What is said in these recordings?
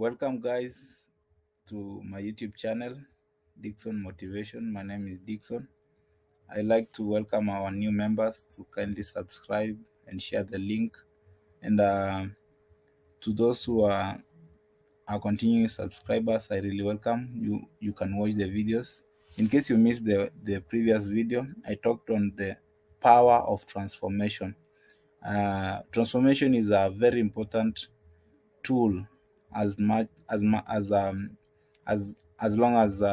Welcome, guys, to my YouTube channel, Dickson Motivation. My name is Dickson. I like to welcome our new members to kindly subscribe and share the link. And to those who are our continuing subscribers, I really welcome you. You can watch the videos. In case you missed the previous video, I talked on the power of transformation. Transformation is a very important tool as much as long as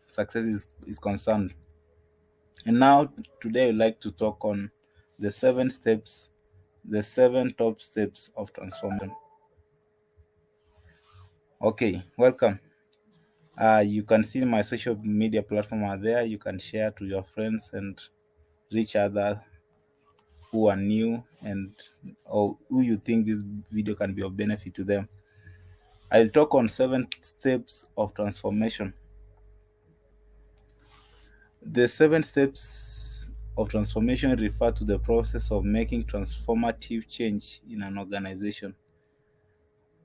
success is concerned. And now today I'd like to talk on the the seven top steps of transformation. Okay, welcome. You can see my social media platform are there. You can share to your friends and reach others who are new and or who you think this video can be of benefit to them. I'll talk on seven steps of transformation. The seven steps of transformation refer to the process of making transformative change in an organization.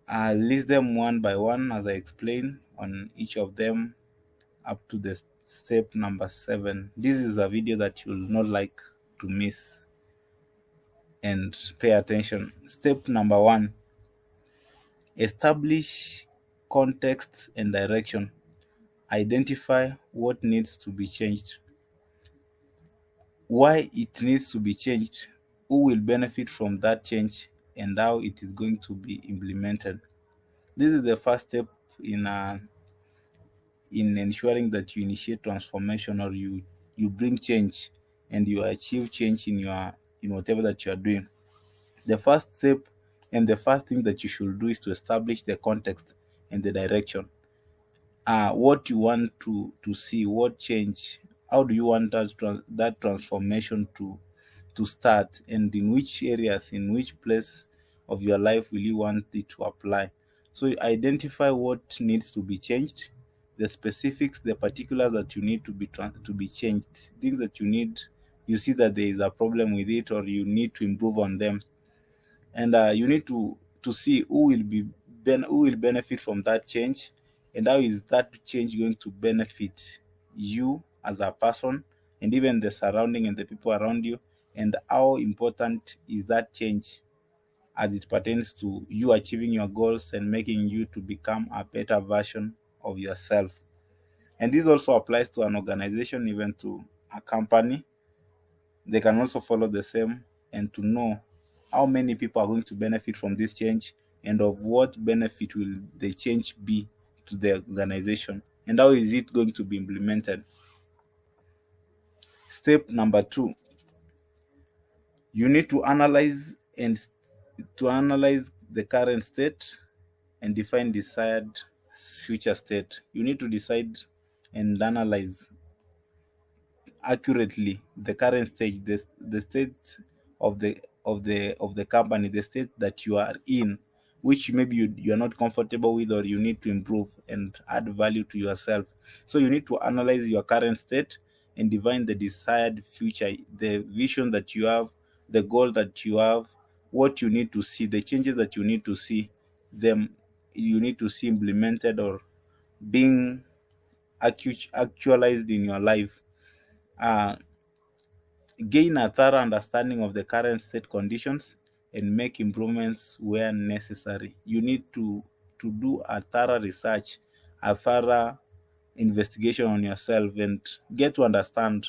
I'll list them one by one as I explain on each of them up to the step number 7. This is a video that you'll not like to miss and pay attention. Step number 1, establish context and direction. Identify what needs to be changed, why it needs to be changed, who will benefit from that change, and how it is going to be implemented. This is the first step in in ensuring that you initiate transformation, or you bring change and you achieve change in your in whatever that you are doing. The first step and the first thing that you should do is to establish the context and the direction. What you want to see, what change, how do you want that transformation to start, and in which areas, in which place of your life will you want it to apply. So you identify what needs to be changed, the specifics, the particulars that you need to be changed, things that you see that there is a problem with it or you need to improve on them. And you need to see who will benefit from that change, and how is that change going to benefit you as a person, and even the surrounding and the people around you, and how important is that change as it pertains to you achieving your goals and making you to become a better version of yourself. And this also applies to an organization, even to a company. They can also follow the same, and to know how many people are going to benefit from this change, and of what benefit will the change be to the organization, and how is it going to be implemented. Step number 2, you need to analyze the current state and define desired future state. You need to decide and analyze accurately the current stage, the state of the company, the state that you are in, which maybe you are not comfortable with, or you need to improve and add value to yourself. So you need to analyze your current state and define the desired future, the vision that you have, the goal that you have, what you need to see, the changes that you need to see them, you need to see implemented or being actualized in your life. uh, Gain a thorough understanding of the current state conditions and make improvements where necessary. You need to do a thorough research, a thorough investigation on yourself, and get to understand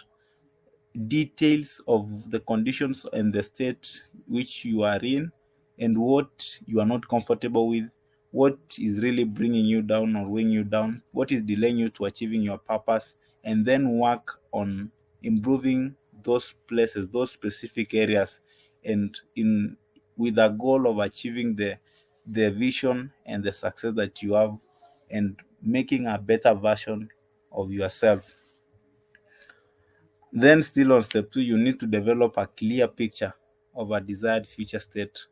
details of the conditions and the state which you are in, and what you are not comfortable with, what is really bringing you down or weighing you down, what is delaying you to achieving your purpose, and then work on improving those places, those specific areas, and in with a goal of achieving the vision and the success that you have, and making a better version of yourself. Then, still on step 2, you need to develop a clear picture of a desired future state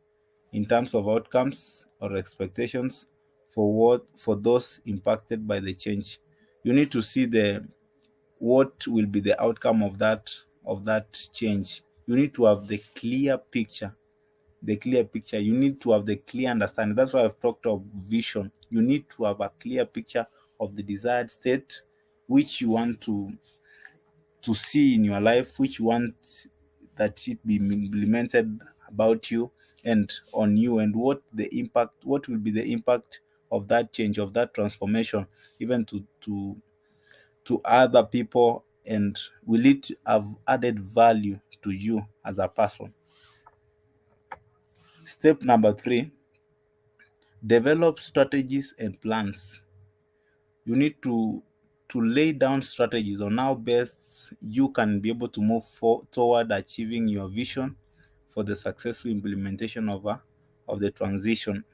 in terms of outcomes or expectations for those impacted by the change. You need to see the what will be the outcome of that change. You need to have the clear picture. The clear picture. You need to have the clear understanding. That's why I've talked of vision. You need to have a clear picture of the desired state which you want to see in your life, which you want that it be implemented about you and on you, and what will be the impact of that change, of that transformation, even to other people, and will it have added value to you as a person. Step number 3: develop strategies and plans. You need to lay down strategies on how best you can be able to move toward achieving your vision for the successful implementation of the transition.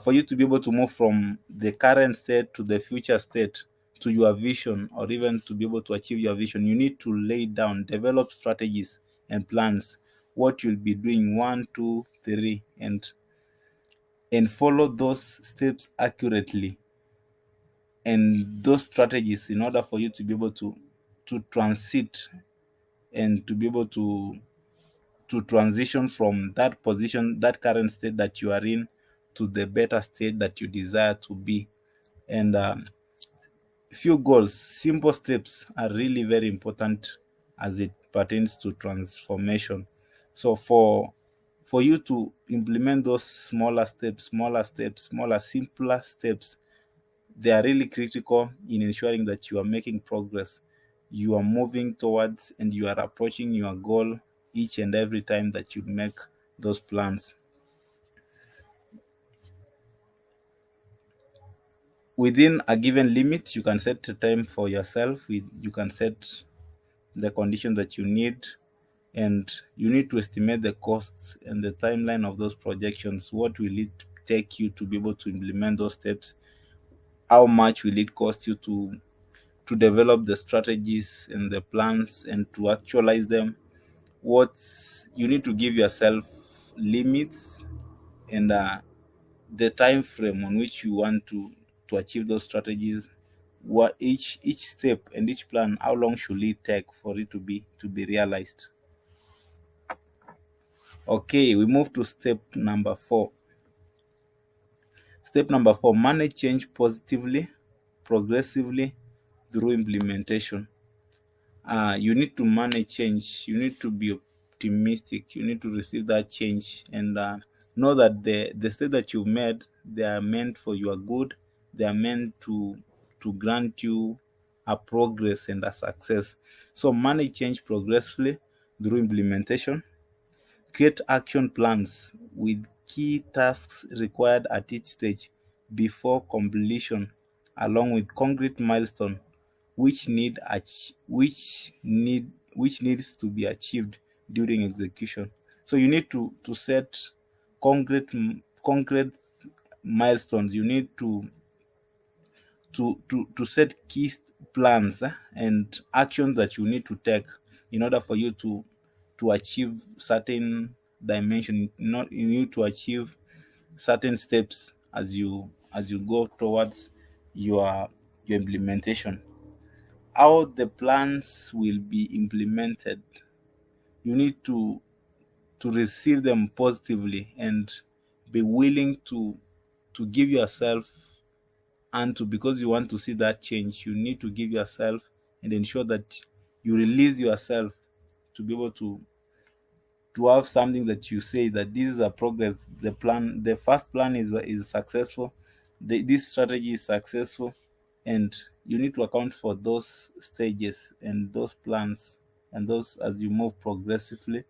For you to be able to move from the current state to the future state, to your vision, or even to be able to achieve your vision, you need to lay down, develop strategies and plans, what you'll be doing, 1, 2, 3, and follow those steps accurately, and those strategies, in order for you to be able to transit and to be able to transition from that position, that current state that you are in, to the better state that you desire to be. And few goals, simple steps are really very important as it pertains to transformation. So for you to implement those smaller, simpler steps, they are really critical in ensuring that you are making progress, you are moving towards, and you are approaching your goal each and every time that you make those plans. Within a given limit, you can set a time for yourself. You can set the conditions that you need, and you need to estimate the costs and the timeline of those projections. What will it take you to be able to implement those steps? How much will it cost you to develop the strategies and the plans and to actualize them? What you need to give yourself limits, and the time frame on which you want to achieve those strategies. What each step and each plan, how long should it take for it to be realized? Okay, we move to step number 4. Step number 4: manage change positively, progressively, through implementation. You need to manage change. You need to be optimistic. You need to receive that change, and know that the state that you've made, they are meant for your good. They are meant to grant you a progress and a success. So manage change progressively through implementation. Create action plans with key tasks required at each stage before completion, along with concrete milestone which needs to be achieved during execution. So you need to set concrete milestones. You need to set key plans, and actions that you need to take in order for you to achieve certain dimension. Not you need to achieve certain steps as you go towards your implementation. How the plans will be implemented, you need to receive them positively and be willing to give yourself, and to because you want to see that change, you need to give yourself and ensure that you release yourself to be able to have something that you say that this is a progress. The first plan is successful, this strategy is successful, and you need to account for those stages and those plans, and those as you move progressively.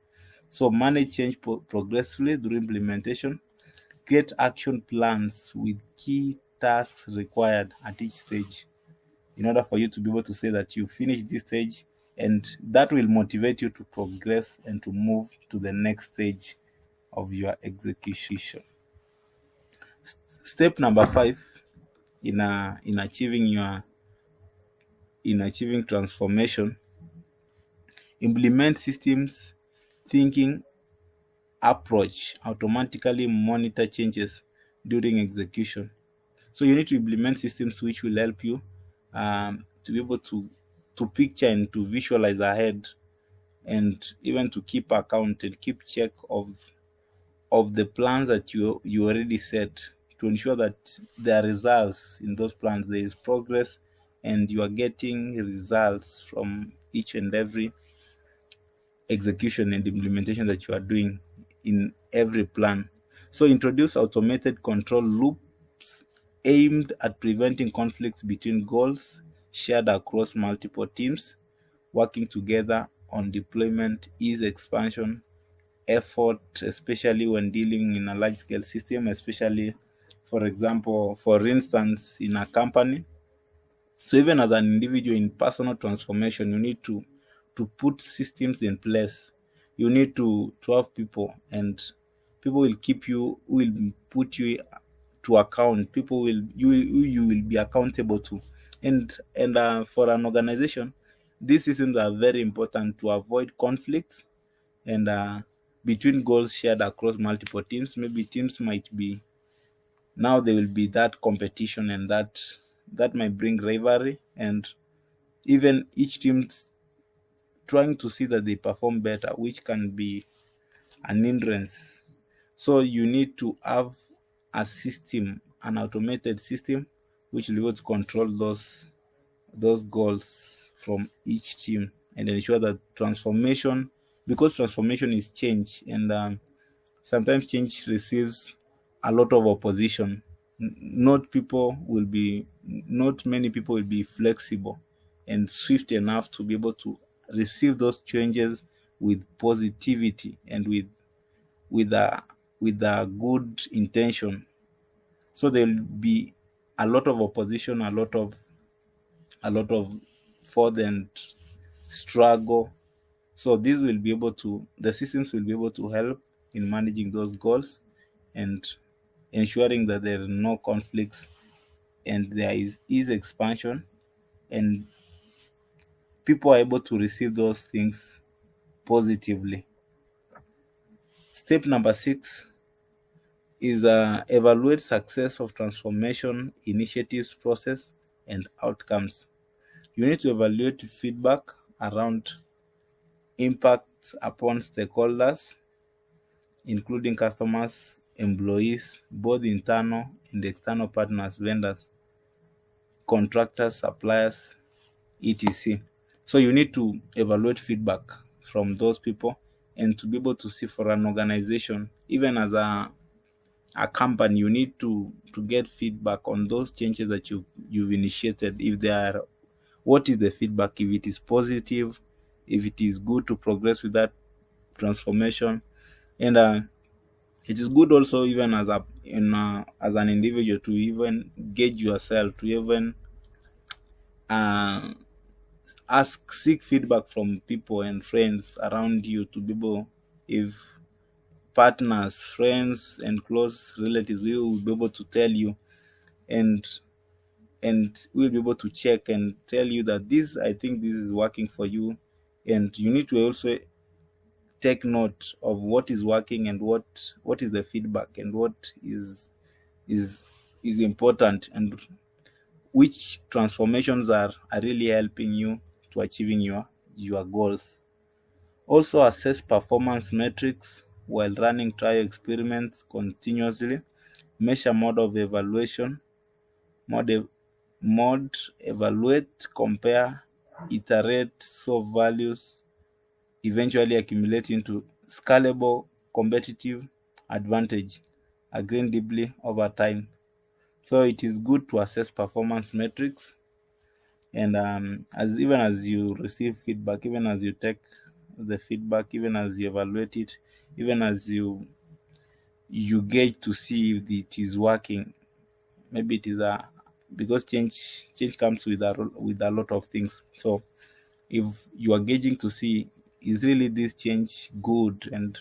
So manage change progressively through implementation. Create action plans with key tasks required at each stage, in order for you to be able to say that you finish this stage, and that will motivate you to progress and to move to the next stage of your execution. Step number 5 in achieving transformation: implement systems thinking approach. Automatically monitor changes during execution. So you need to implement systems which will help you to be able to picture and to visualize ahead, and even to keep account and keep check of the plans that you already set to ensure that there are results in those plans, there is progress, and you are getting results from each and every execution and implementation that you are doing in every plan. So introduce automated control loops aimed at preventing conflicts between goals shared across multiple teams, working together on deployment, ease expansion effort, especially when dealing in a large scale system, especially for example, for instance, in a company. So even as an individual in personal transformation, you need to put systems in place. You need to have people, and people will keep you, will put you to account. People will you will be accountable to, and for an organization, these systems are very important to avoid conflicts and between goals shared across multiple teams. Maybe teams might be, now there will be that competition, and that might bring rivalry, and even each team trying to see that they perform better, which can be an hindrance. So you need to have a system, an automated system, which will be able to control those goals from each team and ensure that transformation, because transformation is change, and sometimes change receives a lot of opposition. Not many people will be flexible and swift enough to be able to receive those changes with positivity and with a with a good intention. So there'll be a lot of opposition, a lot of forth and struggle. So these will be able to, the systems will be able to help in managing those goals and ensuring that there are no conflicts and there is expansion, and people are able to receive those things positively. Step number 6 is evaluate success of transformation initiatives, process, and outcomes. You need to evaluate feedback around impacts upon stakeholders, including customers, employees, both internal and external partners, vendors, contractors, suppliers, etc. So you need to evaluate feedback from those people, and to be able to see, for an organization, even as a company, you need to get feedback on those changes that you've initiated. If they are, what is the feedback? If it is positive, if it is good to progress with that transformation, and it is good also, even as an individual, to even gauge yourself, to even uh, seek feedback from people and friends around you, to be able, if partners, friends, and close relatives, we will be able to tell you, and we'll be able to check and tell you that this, I think this is working for you, and you need to also take note of what is working and what is the feedback, and what is is important, and which transformations are really helping you to achieving your goals. Also assess performance metrics while running trial experiments continuously. Measure mode of evaluation, mode, mode evaluate, compare, iterate, solve values, eventually accumulate into scalable competitive advantage, again deeply over time. So it is good to assess performance metrics, and as even as you receive feedback, even as you take the feedback, even as you evaluate it, even as you gauge to see if it is working. Maybe it is a, because change comes with a lot of things. So if you are gauging to see, is really this change good, and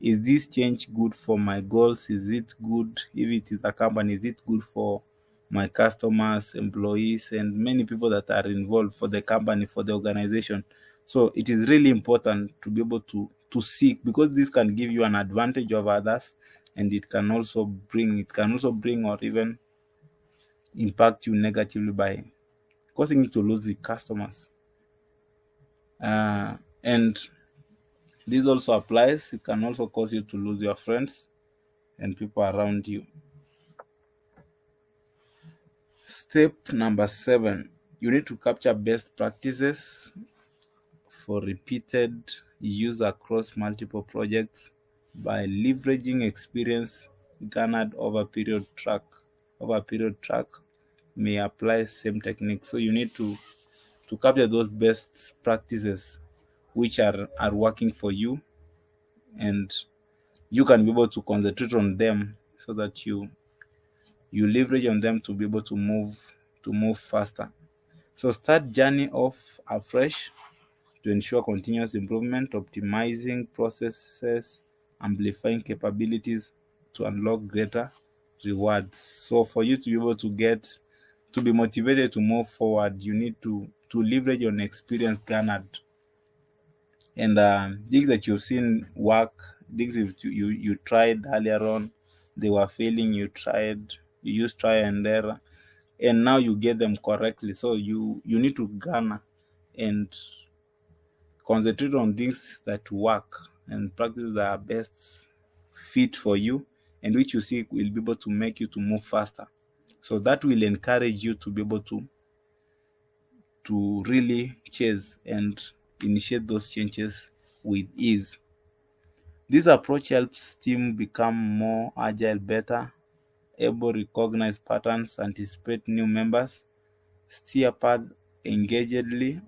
is this change good for my goals? Is it good, if it is a company, is it good for my customers, employees, and many people that are involved, for the company, for the organization? So it is really important to be able to seek, because this can give you an advantage of others, and it can also bring or even impact you negatively by causing you to lose the customers. And this also applies, it can also cause you to lose your friends and people around you. Step number 7, you need to capture best practices for repeated use across multiple projects by leveraging experience garnered over period track may apply same techniques. So you need to capture those best practices which are working for you, and you can be able to concentrate on them so that you leverage on them to be able to move faster. So start journey off afresh to ensure continuous improvement, optimizing processes, amplifying capabilities to unlock greater rewards. So for you to be able to be motivated to move forward, you need to leverage on experience garnered, and things that you've seen work, things you tried earlier on, they were failing, you used try and error, and now you get them correctly. So you need to garner and concentrate on things that work and practice that are best fit for you, and which you see will be able to make you to move faster. So that will encourage you to be able to really chase and initiate those changes with ease. This approach helps team become more agile, better able to recognize patterns, anticipate new members, steer path engagedly,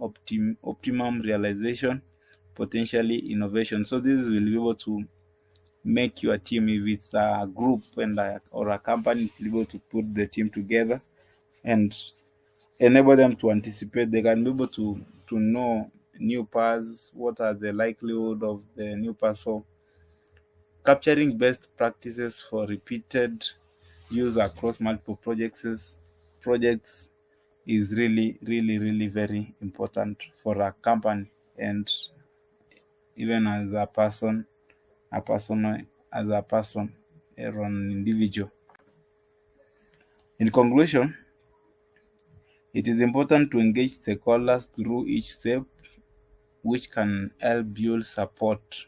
optimum realization, potentially innovation. So this will be able to make your team, if it's a group or a company, to be able to put the team together and enable them to anticipate. They can be able to know new paths, what are the likelihood of the new path. So capturing best practices for repeated use across multiple projects is really very important for a company, and even as a person, a person as a person or an individual. In conclusion, it is important to engage stakeholders through each step, which can help build support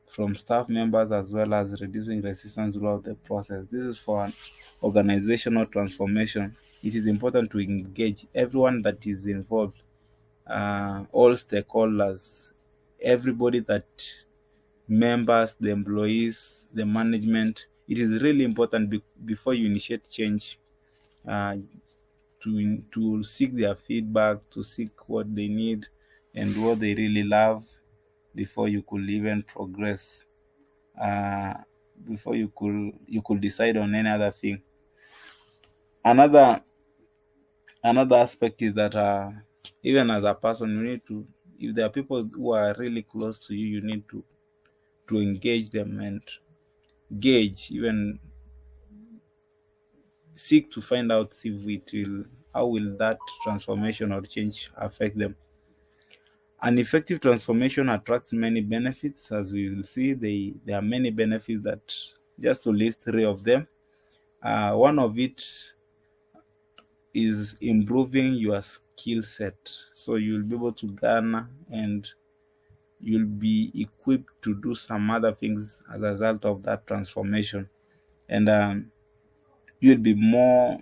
from staff members as well as reducing resistance throughout the process. This is for an organizational transformation. It is important to engage everyone that is involved, all stakeholders, everybody, that members, the employees, the management. It is really important before you initiate change, uh, to seek their feedback, to seek what they need and what they really love before you could even progress. Uh, Before you could decide on any other thing. Another aspect is that even as a person, you need to, if there are people who are really close to you, you need to engage them and gauge, even seek to find out if it will, how will that transformation or change affect them. An effective transformation attracts many benefits. As we will see, there are many benefits, that just to list three of them. One of it is improving your skill set. So you'll be able to garner and you'll be equipped to do some other things as a result of that transformation. And you'll be more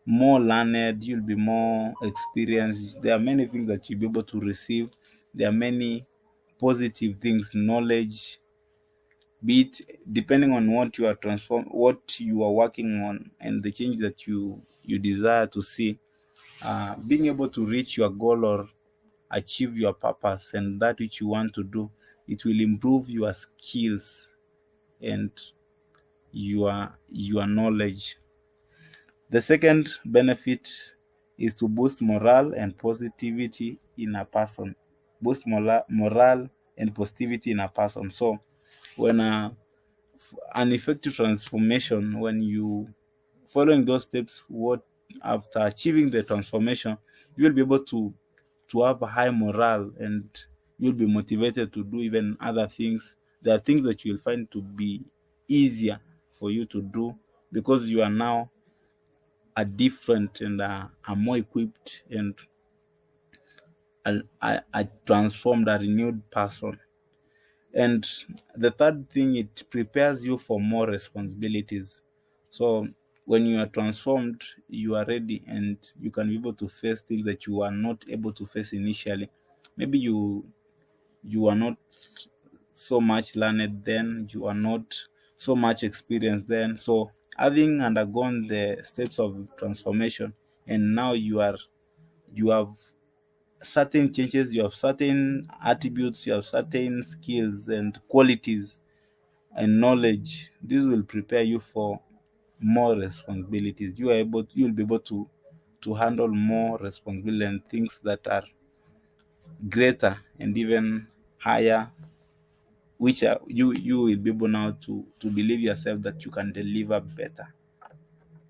learned, you'll be more experienced. There are many things that you'll be able to receive. There are many positive things, knowledge, be it depending on what you are working on and the change that you desire to see. Being able to reach your goal or achieve your purpose and that which you want to do, it will improve your skills and your knowledge. The second benefit is to boost morale and positivity in a person. Boost morale and positivity in a person. So when an effective transformation, when you following those steps, what after achieving the transformation, you will be able to have a high morale, and you'll be motivated to do even other things. There are things that you'll find to be easier for you to do because you are now a different and a more equipped and a transformed, a renewed person. And the third thing, it prepares you for more responsibilities. So when you are transformed, you are ready and you can be able to face things that you are not able to face initially. Maybe you are not so much learned then, you are not so much experienced then. So having undergone the steps of transformation, and now you have certain changes, you have certain attributes, you have certain skills and qualities and knowledge. This will prepare you for more responsibilities. You'll be able to handle more responsibility and things that are greater and even higher, which are you will be able now to believe yourself that you can deliver better.